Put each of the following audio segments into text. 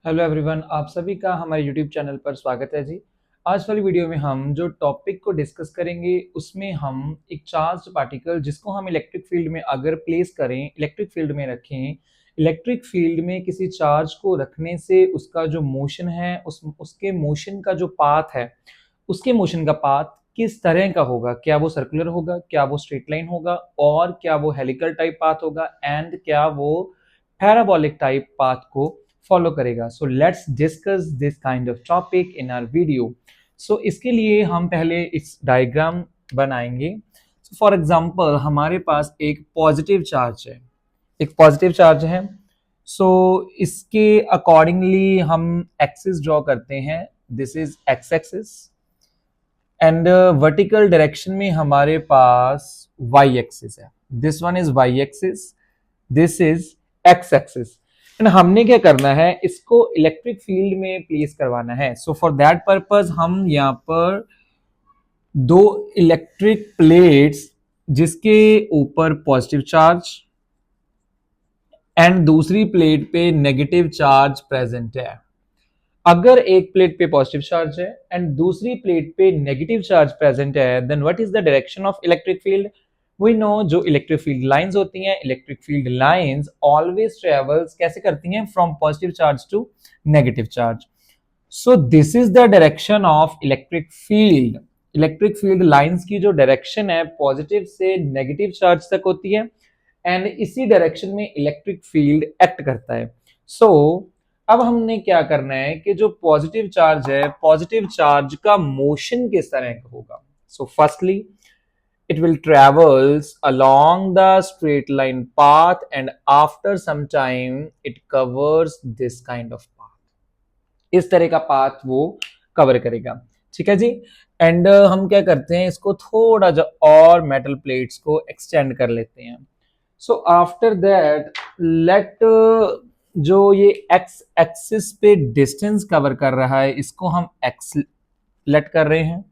Hello everyone, आप सभी का हमारे यूट्यूब चैनल पर स्वागत है जी। आज वाली वीडियो में हम जो टॉपिक को डिस्कस करेंगे उसमें हम एक चार्ज पार्टिकल जिसको हम इलेक्ट्रिक फील्ड में अगर प्लेस करें, इलेक्ट्रिक फील्ड में रखें, इलेक्ट्रिक फील्ड में किसी चार्ज को रखने से उसका जो मोशन है उसके मोशन का जो पाथ है, उसके मोशन का पाथ किस तरह का होगा। क्या वो सर्कुलर होगा, क्या वो स्ट्रेट लाइन होगा, और क्या वो हेलिकल टाइप पाथ होगा, एंड क्या वो पैराबोलिक टाइप पाथ को फॉलो करेगा। So let's discuss this kind of topic in our video. सो इसके लिए हम पहले इस डायग्राम बनाएंगे। फॉर एग्जाम्पल हमारे पास एक पॉजिटिव चार्ज है, एक पॉजिटिव चार्ज है। सो इसके अकॉर्डिंगली हम एक्सिस ड्रॉ करते हैं। This is X axis and vertical direction में हमारे पास वाई एक्सिस है। This one is Y axis, this is X axis. And हमने क्या करना है, इसको इलेक्ट्रिक फील्ड में प्लेस करवाना है। सो फॉर दैट पर्पज हम यहाँ पर दो इलेक्ट्रिक प्लेट्स जिसके ऊपर पॉजिटिव चार्ज एंड दूसरी प्लेट पे नेगेटिव चार्ज प्रेजेंट है। अगर एक प्लेट पे पॉजिटिव चार्ज है एंड दूसरी प्लेट पे नेगेटिव चार्ज प्रेजेंट है, then what is the direction of electric field? We know जो इलेक्ट्रिक फील्ड लाइंस होती हैं, electric field lines always travels कैसे करती हैं, from positive charge to negative charge. So this is the direction of electric field. Electric field lines की जो direction है positive से नेगेटिव चार्ज तक होती है एंड इसी डायरेक्शन में इलेक्ट्रिक फील्ड एक्ट करता है। सो अब हमने क्या करना है कि जो पॉजिटिव चार्ज है, पॉजिटिव चार्ज का मोशन किस तरह का होगा। So firstly it will travels along the straight line path and after some time it covers this kind of path। इस तरह का पाथ वो कवर करेगा, ठीक है जी। एंड हम क्या करते हैं, इसको थोड़ा जो और मेटल प्लेट्स को एक्सटेंड कर लेते हैं। सो आफ्टर दैट लेट जो ये एक्स एक्सिस पे डिस्टेंस कवर कर रहा है इसको हम एक्स लेट कर रहे हैं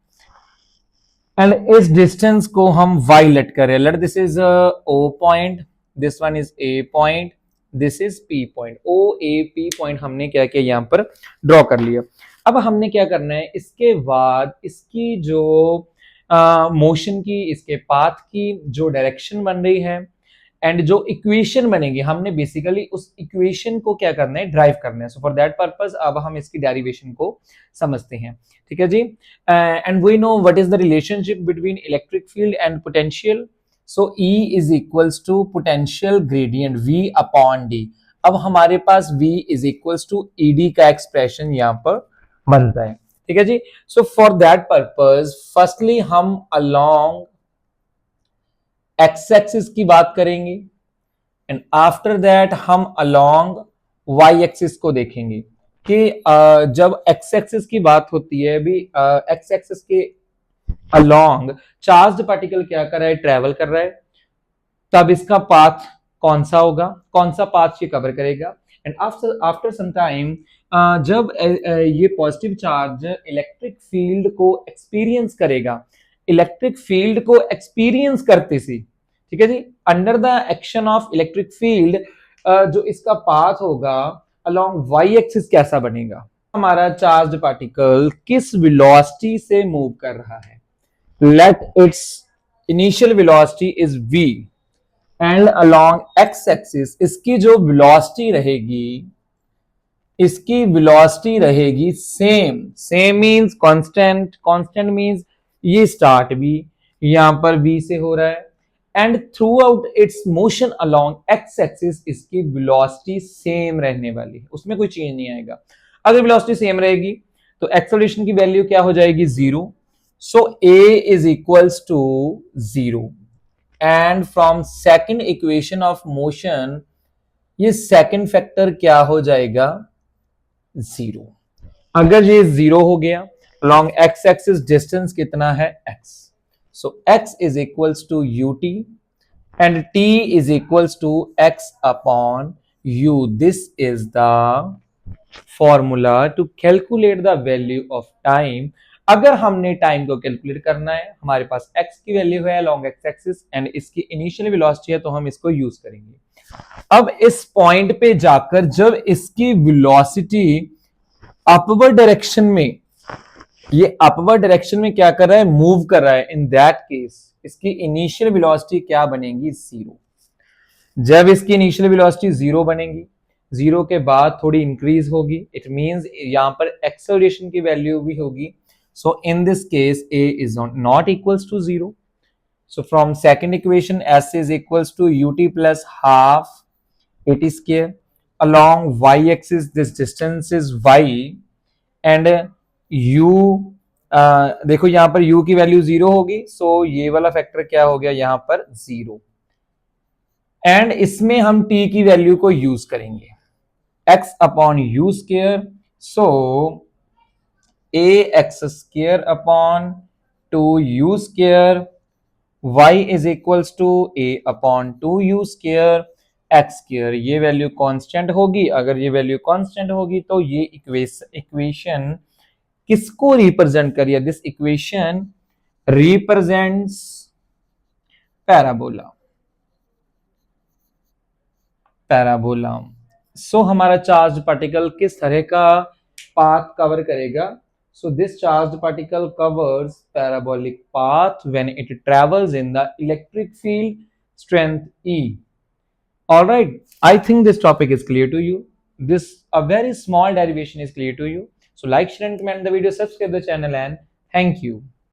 एंड इस डिस्टेंस को हम वाई लेट कर रहे हैं। Let this is O point, this one is A point, this is P point. O A P point हमने क्या किया, यहां पर ड्रॉ कर लिया। अब हमने क्या करना है, इसके बाद इसकी जो मोशन की, इसके पाथ की जो डायरेक्शन बन रही है एंड जो इक्वेशन बनेगी, हमने बेसिकली उस इक्वेशन को क्या करना है, ड्राइव करना है। सो फॉर दैट पर्पस अब हम इसकी डेरिवेशन को समझते हैं, ठीक है जी। And we know what is the relationship between electric field and potential. So E is equals to potential gradient V upon D। अब हमारे पास V is equals to ED का एक्सप्रेशन यहां पर बनता है, ठीक है जी। So for that purpose firstly हम अलोंग एक्स एक्सिस की बात करेंगे एंड आफ्टर दैट हम अलोंग वाई एक्सिस को देखेंगे कि जब एक्स एक्सिस की बात होती है भी, एक्स एक्सिस के अलोंग चार्ज्ड पार्टिकल क्या कर रहा है, ट्रेवल कर रहा है, तब इसका पाथ कौन सा होगा, कौन सा पाथ ये कवर करेगा। And after after some time जब ये पॉजिटिव चार्ज इलेक्ट्रिक फील्ड को एक्सपीरियंस करेगा, इलेक्ट्रिक फील्ड को एक्सपीरियंस करते सी, ठीक है जी, under the action of electric field जो इसका पाथ होगा अलोंग वाई एक्सिस कैसा बनेगा। हमारा चार्ज पार्टिकल किस वेलोसिटी से मूव कर रहा है, let its initial velocity is v and along X axis इसकी जो वेलोसिटी रहेगी, इसकी वेलोसिटी रहेगी same. Same means constant, constant means ये स्टार्ट भी यहां पर v से हो रहा है and throughout its motion along X axis इसकी वेलोसिटी सेम रहने वाली है, उसमें कोई चेंज नहीं आएगा। अगर वेलोसिटी सेम रहेगी तो एक्सेलरेशन की वैल्यू क्या हो जाएगी, 0। So a is equals to 0 and from second equation of motion ये सेकंड फैक्टर क्या हो जाएगा, 0। अगर ये 0 हो गया, along x एक्सिस डिस्टेंस कितना है, x। So x is equals to ut and t is equals to x upon u. This is the formula to calculate the value of time। अगर हमने टाइम को कैलकुलेट करना है, हमारे पास x की value है along x एक्सिस एंड इसकी initial velocity है, तो हम इसको यूज करेंगे। अब इस पॉइंट पे जाकर जब इसकी वेलोसिटी अपवर्ड डायरेक्शन में, ये अपवर्ड डायरेक्शन में क्या कर रहा है, मूव कर रहा है, इन दैट केस इसकी इनिशियल वेलोसिटी क्या बनेगी, जीरो। जब इसकी इनिशियल वेलोसिटी जीरो बनेगी, जीरो के बाद थोड़ी इंक्रीज होगी, इट मींस यहां पर एक्सेलरेशन की वैल्यू भी होगी। So in this case A is not equals to zero. So from second equation, S is equals to ut plus half at square. Along y-axis, this distance is y, and u, देखो यहां पर u की value zero होगी, सो ये वाला factor क्या हो गया यहां पर जीरो, एंड इसमें हम t की वैल्यू को यूज करेंगे, x upon u square, so a x square upon 2u square, y is equals to a upon 2u square x square, ये वैल्यू कांस्टेंट होगी। अगर ये वैल्यू कांस्टेंट होगी तो ये इक्वेशन किसको रिप्रेजेंट करिए, this equation represents parabola, parabola. So हमारा चार्ज पार्टिकल किस तरह का पाथ कवर करेगा, so this charged particle covers parabolic path when it travels in the electric field strength E. All right, I think this topic is clear to you. This a very small derivation is clear to you. So like, share and comment the video, subscribe the channel, and thank you.